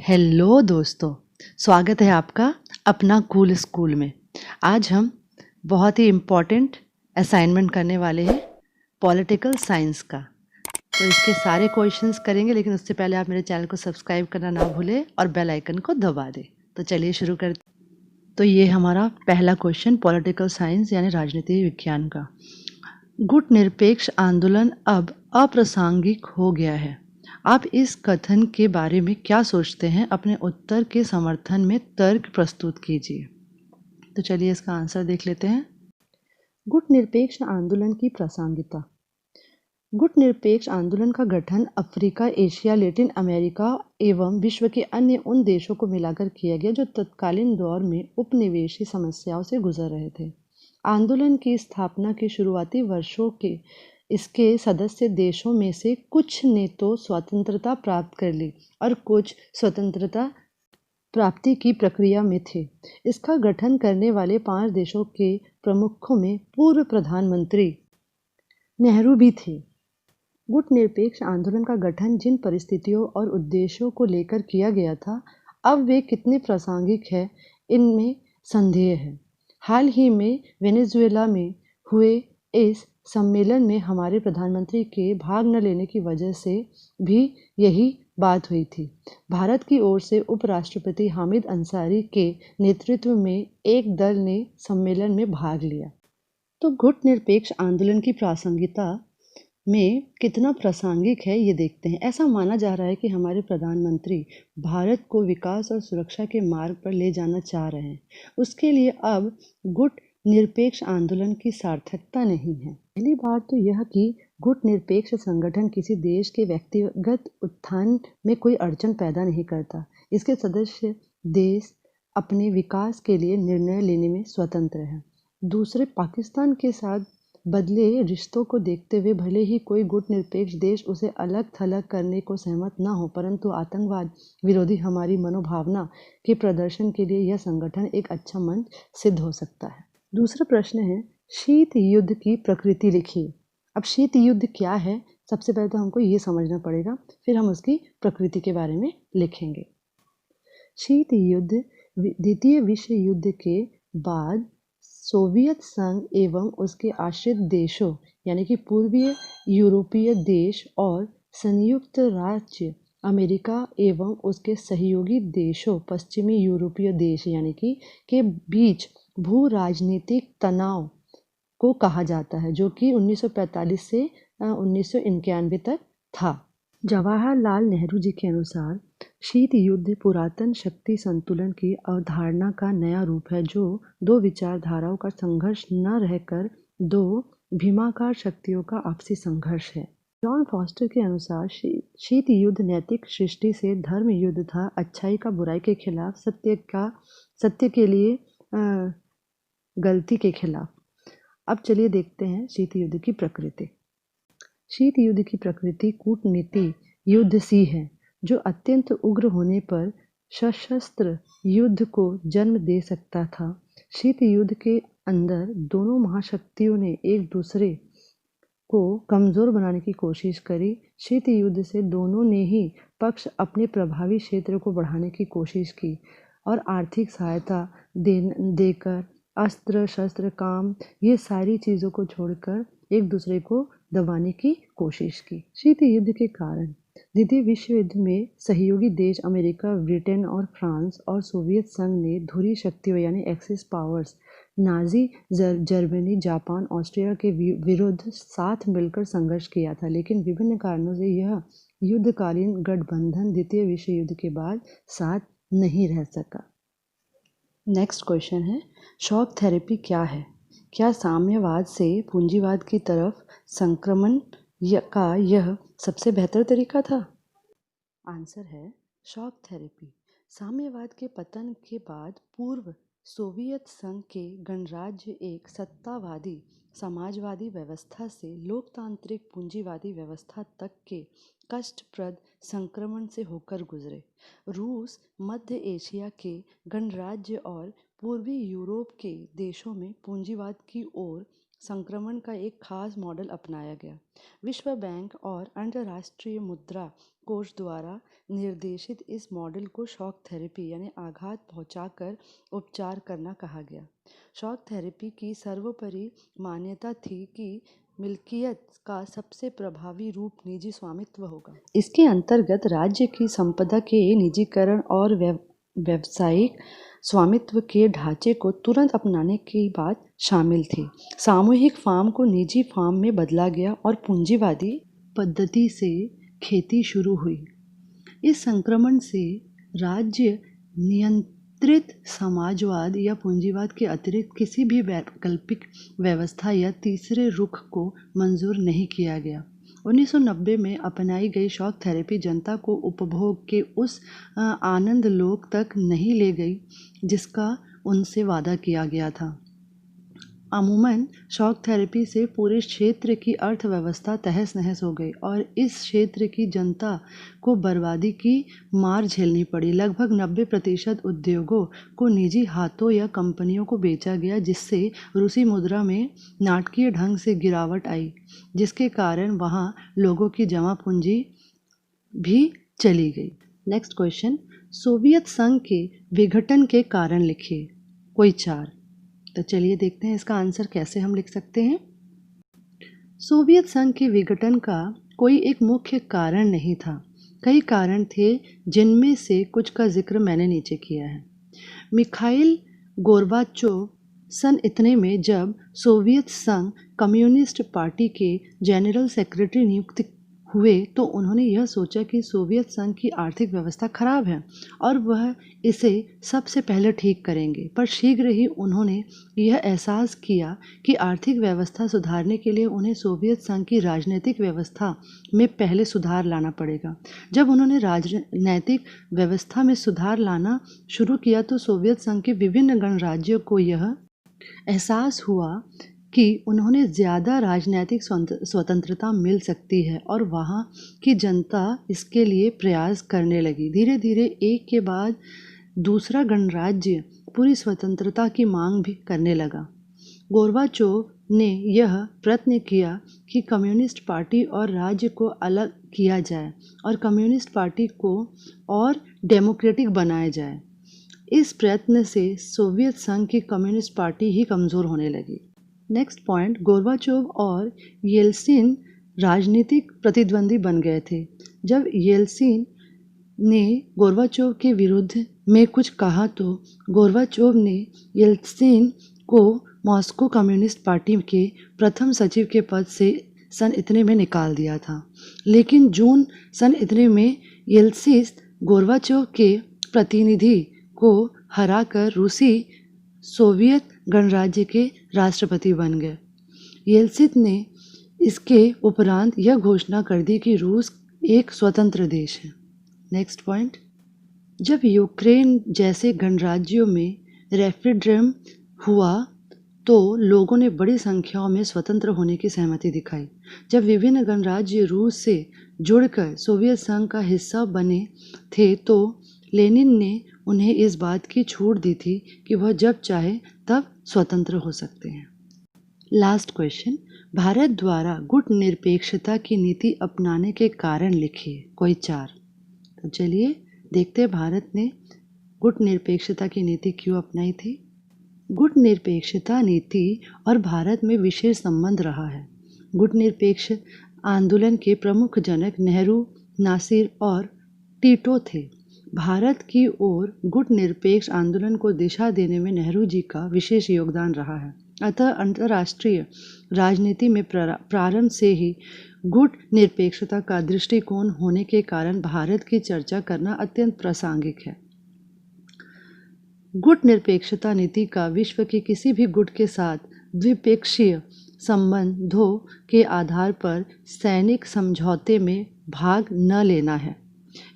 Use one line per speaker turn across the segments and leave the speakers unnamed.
Hello दोस्तों, स्वागत है आपका अपना कूल स्कूल में। आज हम बहुत ही इम्पॉर्टेंट असाइनमेंट करने वाले हैं पॉलिटिकल साइंस का। तो इसके सारे क्वेश्चंस करेंगे, लेकिन उससे पहले आप मेरे चैनल को सब्सक्राइब करना ना भूलें और बेल आइकन को दबा दें। तो चलिए शुरू करते। तो ये हमारा पहला क्वेश्चन पॉलिटिकल साइंस यानी राजनीति विज्ञान का। गुटनिरपेक्ष आंदोलन अब अप्रासंगिक हो गया है। आप इस कथन के बारे में क्या सोचते हैं? अपने उत्तर के समर्थन में तर्क प्रस्तुत कीजिए। तो चलिए इसका आंसर देख लेते हैं। गुटनिरपेक्ष आंदोलन की प्रासंगिकता। गुटनिरपेक्ष आंदोलन का गठन अफ्रीका, एशिया, लैटिन अमेरिका एवं विश्व के अन्य उन देशों को मिलाकर किया गया जो तत्कालीन दौर में उपनिवेशी समस्याओं से गुजर रहे थे। आंदोलन की स्थापना के शुरुआती वर्षों के इसके सदस्य देशों में से कुछ ने तो स्वतंत्रता प्राप्त कर ली और कुछ स्वतंत्रता प्राप्ति की प्रक्रिया में थे। इसका गठन करने वाले 5 देशों के प्रमुखों में पूर्व प्रधानमंत्री नेहरू भी थे। गुटनिरपेक्ष आंदोलन का गठन जिन परिस्थितियों और उद्देश्यों को लेकर किया गया था, अब वे कितने प्रासंगिक है इनमें संदेह है। हाल ही में वेनेजुएला में हुए इस सम्मेलन में हमारे प्रधानमंत्री के भाग न लेने की वजह से भी यही बात हुई थी। भारत की ओर से उपराष्ट्रपति हामिद अंसारी के नेतृत्व में एक दल ने सम्मेलन में भाग लिया। तो गुटनिरपेक्ष आंदोलन की प्रासंगिकता में कितना प्रासंगिक है ये देखते हैं। ऐसा माना जा रहा है कि हमारे प्रधानमंत्री भारत को विकास और सुरक्षा के मार्ग पर ले जाना चाह रहे हैं। उसके लिए अब गुट निरपेक्ष आंदोलन की सार्थकता नहीं है। पहली बात तो यह कि गुट निरपेक्ष संगठन किसी देश के व्यक्तिगत उत्थान में कोई अड़चन पैदा नहीं करता। इसके सदस्य देश अपने विकास के लिए निर्णय लेने में स्वतंत्र है। दूसरे, पाकिस्तान के साथ बदले रिश्तों को देखते हुए भले ही कोई गुटनिरपेक्ष देश उसे अलग थलग करने को सहमत न हो, परंतु आतंकवाद विरोधी हमारी मनोभावना के प्रदर्शन के लिए यह संगठन एक अच्छा मंच सिद्ध हो सकता है। दूसरा प्रश्न है, शीत युद्ध की प्रकृति लिखिए। अब शीत युद्ध क्या है, सबसे पहले तो हमको ये समझना पड़ेगा, फिर हम उसकी प्रकृति के बारे में लिखेंगे। शीत युद्ध द्वितीय विश्व युद्ध के बाद सोवियत संघ एवं उसके आश्रित देशों यानी कि पूर्वीय यूरोपीय देश और संयुक्त राज्य अमेरिका एवं उसके सहयोगी देशों पश्चिमी यूरोपीय देश यानी कि के बीच भू राजनीतिक तनाव को कहा जाता है, जो कि 1945 से 1991 तक था। जवाहरलाल नेहरू जी के अनुसार शीत युद्ध पुरातन शक्ति संतुलन की अवधारणा का नया रूप है, जो दो विचारधाराओं का संघर्ष न रहकर दो भीमाकार शक्तियों का आपसी संघर्ष है। जॉन फॉस्टर के अनुसार शीत युद्ध नैतिक सृष्टि से धर्म युद्ध था, अच्छाई का बुराई के खिलाफ, सत्य के लिए गलती के खिलाफ। अब चलिए देखते हैं शीत युद्ध की प्रकृति। शीत युद्ध की प्रकृति कूटनीति युद्ध सी है, जो अत्यंत उग्र होने पर सशस्त्र युद्ध को जन्म दे सकता था। शीत युद्ध के अंदर दोनों महाशक्तियों ने एक दूसरे को कमज़ोर बनाने की कोशिश करी। शीत युद्ध से दोनों ने ही पक्ष अपने प्रभावी क्षेत्र को बढ़ाने की कोशिश की और आर्थिक सहायता देकर अस्त्र शस्त्र काम ये सारी चीज़ों को छोड़कर एक दूसरे को दबाने की कोशिश की। शीत युद्ध के कारण द्वितीय विश्व युद्ध में सहयोगी देश अमेरिका, ब्रिटेन और फ्रांस और सोवियत संघ ने धुरी शक्तियों यानी axis powers Nazi Germany, Japan, Austria के विरुद्ध साथ मिलकर संघर्ष किया था, लेकिन विभिन्न कारणों से यह युद्धकालीन गठबंधन द्वितीय विश्व युद्ध के बाद साथ नहीं रह सका। नेक्स्ट क्वेश्चन है, शॉक थेरेपी क्या है? क्या साम्यवाद से पूंजीवाद की तरफ संक्रमण का यह सबसे बेहतर तरीका था? आंसर है शॉक थेरेपी। साम्यवाद के पतन के बाद पूर्व सोवियत संघ के गणराज्य एक सत्तावादी समाजवादी व्यवस्था से लोकतांत्रिक पूंजीवादी व्यवस्था तक के कष्टप्रद संक्रमण से होकर गुजरे। रूस, मध्य एशिया के गणराज्य और पूर्वी यूरोप के देशों में पूंजीवाद की ओर संक्रमण का एक खास मॉडल अपनाया गया। विश्व बैंक और अंतर्राष्ट्रीय मुद्रा कोष द्वारा निर्देशित इस मॉडल को शॉक थेरेपी यानी आघात पहुंचाकर उपचार करना कहा गया। शॉक थेरेपी की सर्वोपरि मान्यता थी कि मिल्कियत का सबसे प्रभावी रूप निजी स्वामित्व होगा। इसके अंतर्गत राज्य की संपदा के निजीकरण और व्यावसायिक स्वामित्व के ढांचे को तुरंत अपनाने की बात शामिल थी। सामूहिक फार्म को निजी फार्म में बदला गया और पूंजीवादी पद्धति से खेती शुरू हुई। इस संक्रमण से राज्य नियंत्रित समाजवाद या पूंजीवाद के अतिरिक्त किसी भी वैकल्पिक व्यवस्था या तीसरे रुख को मंजूर नहीं किया गया। 1990 में अपनाई गई शॉक थेरेपी जनता को उपभोग के उस आनंद लोक तक नहीं ले गई जिसका उनसे वादा किया गया था। अमूमन शॉक थेरेपी से पूरे क्षेत्र की अर्थव्यवस्था तहस नहस हो गई और इस क्षेत्र की जनता को बर्बादी की मार झेलनी पड़ी। लगभग 90% उद्योगों को निजी हाथों या कंपनियों को बेचा गया, जिससे रूसी मुद्रा में नाटकीय ढंग से गिरावट आई, जिसके कारण वहाँ लोगों की जमा पूंजी भी चली गई। नेक्स्ट क्वेश्चन, सोवियत संघ के विघटन के कारण लिखिए, कोई 4। तो चलिए देखते हैं इसका आंसर कैसे हम लिख सकते हैं। सोवियत संघ के विघटन का कोई एक मुख्य कारण नहीं था, कई कारण थे जिनमें से कुछ का जिक्र मैंने नीचे किया है। मिखाइल गोर्बाचोव सन इतने में जब सोवियत संघ कम्युनिस्ट पार्टी के जनरल सेक्रेटरी नियुक्त हुए तो उन्होंने यह सोचा कि सोवियत संघ की आर्थिक व्यवस्था खराब है और वह इसे सबसे पहले ठीक करेंगे। पर शीघ्र ही उन्होंने यह एहसास किया कि आर्थिक व्यवस्था सुधारने के लिए उन्हें सोवियत संघ की राजनीतिक व्यवस्था में पहले सुधार लाना पड़ेगा। जब उन्होंने राजनैतिक व्यवस्था में सुधार लाना शुरू किया तो सोवियत संघ के विभिन्न गणराज्यों को यह एहसास हुआ कि उन्होंने ज़्यादा राजनीतिक स्वतंत्रता मिल सकती है और वहाँ की जनता इसके लिए प्रयास करने लगी। धीरे धीरे एक के बाद दूसरा गणराज्य पूरी स्वतंत्रता की मांग भी करने लगा। गोर्बाचोव ने यह प्रयत्न किया कि कम्युनिस्ट पार्टी और राज्य को अलग किया जाए और कम्युनिस्ट पार्टी को और डेमोक्रेटिक बनाया जाए। इस प्रयत्न से सोवियत संघ की कम्युनिस्ट पार्टी ही कमज़ोर होने लगी। नेक्स्ट पॉइंट, गोर्बाचोव और येल्सिन राजनीतिक प्रतिद्वंदी बन गए थे। जब येल्सिन ने गोर्बाचोव के विरुद्ध में कुछ कहा तो गोर्बाचोव ने येल्सिन को मॉस्को कम्युनिस्ट पार्टी के प्रथम सचिव के पद से सन इतने में निकाल दिया था। लेकिन जून सन इतने में येल्सिन गोर्बाचोव के प्रतिनिधि को हराकर रूसी सोवियत गणराज्य के राष्ट्रपति बन गए। येल्सिन ने इसके उपरांत यह घोषणा कर दी कि रूस एक स्वतंत्र देश है। नेक्स्ट पॉइंट, जब यूक्रेन जैसे गणराज्यों में रेफरेंडम हुआ तो लोगों ने बड़ी संख्याओं में स्वतंत्र होने की सहमति दिखाई। जब विभिन्न गणराज्य रूस से जुड़कर सोवियत संघ का हिस्सा बने थे तो लेनिन ने उन्हें इस बात की छूट दी थी कि वह जब चाहे तब स्वतंत्र हो सकते हैं। लास्ट क्वेश्चन, भारत द्वारा गुटनिरपेक्षता की नीति अपनाने के कारण लिखिए, कोई 4। तो चलिए देखते हैं भारत ने गुटनिरपेक्षता की नीति क्यों अपनाई थी। गुटनिरपेक्षता नीति और भारत में विशेष संबंध रहा है। गुटनिरपेक्ष आंदोलन के प्रमुख जनक नेहरू, नासिर और टीटो थे। भारत की ओर गुटनिरपेक्ष आंदोलन को दिशा देने में नेहरू जी का विशेष योगदान रहा है। अतः अंतर्राष्ट्रीय राजनीति में प्रारंभ से ही गुट निरपेक्षता का दृष्टिकोण होने के कारण भारत की चर्चा करना अत्यंत प्रासंगिक है। गुट निरपेक्षता नीति का विश्व के किसी भी गुट के साथ द्विपक्षीय संबंधों के आधार पर सैनिक समझौते में भाग न लेना है।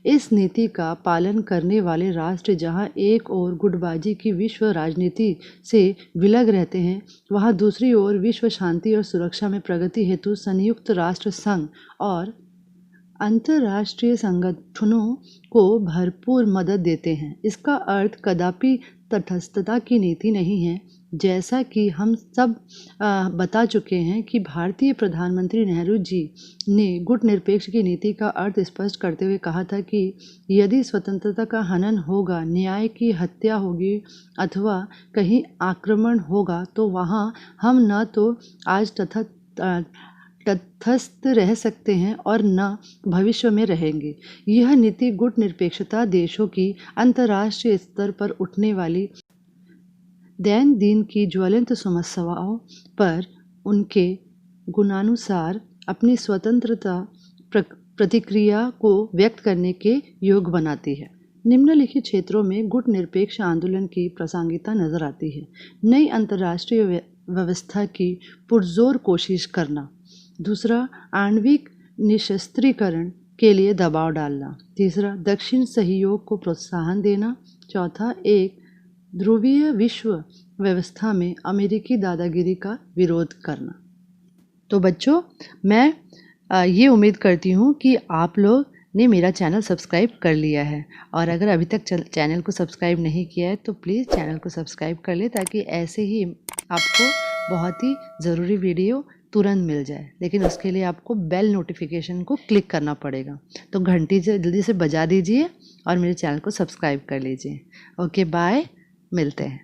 इस नीति का पालन करने वाले राष्ट्र जहां एक ओर गुटबाजी की विश्व राजनीति से विलग रहते हैं, वहां दूसरी ओर विश्व शांति और सुरक्षा में प्रगति हेतु संयुक्त राष्ट्र संघ और अंतर्राष्ट्रीय संगठनों को भरपूर मदद देते हैं। इसका अर्थ कदापि तटस्थता की नीति नहीं है, जैसा कि हम सब बता चुके हैं कि भारतीय प्रधानमंत्री नेहरू जी ने गुटनिरपेक्ष की नीति का अर्थ स्पष्ट करते हुए कहा था कि यदि स्वतंत्रता का हनन होगा, न्याय की हत्या होगी अथवा कहीं आक्रमण होगा तो वहाँ हम न तो आज तटस्थ रह सकते हैं और न भविष्य में रहेंगे। यह नीति गुटनिरपेक्षता देशों की अंतर्राष्ट्रीय स्तर पर उठने वाली दैनंदिन की ज्वलंत समस्याओं पर उनके गुणानुसार अपनी स्वतंत्रता प्रतिक्रिया को व्यक्त करने के योग्य बनाती है। निम्नलिखित क्षेत्रों में गुटनिरपेक्ष आंदोलन की प्रासंगिकता नजर आती है। नई अंतर्राष्ट्रीय व्यवस्था की पुरजोर कोशिश करना। दूसरा, आणविक निशस्त्रीकरण के लिए दबाव डालना। तीसरा, दक्षिण सहयोग को प्रोत्साहन देना। चौथा, एक ध्रुवीय विश्व व्यवस्था में अमेरिकी दादागिरी का विरोध करना। तो बच्चों, मैं ये उम्मीद करती हूँ कि आप लोग ने मेरा चैनल सब्सक्राइब कर लिया है, और अगर अभी तक चैनल को सब्सक्राइब नहीं किया है तो प्लीज़ चैनल को सब्सक्राइब कर ले, ताकि ऐसे ही आपको बहुत ही ज़रूरी वीडियो तुरंत मिल जाए। लेकिन उसके लिए आपको बेल नोटिफिकेशन को क्लिक करना पड़ेगा, तो घंटी जल्दी से बजा दीजिए और मेरे चैनल को सब्सक्राइब कर लीजिए। ओके, बाय, मिलते हैं।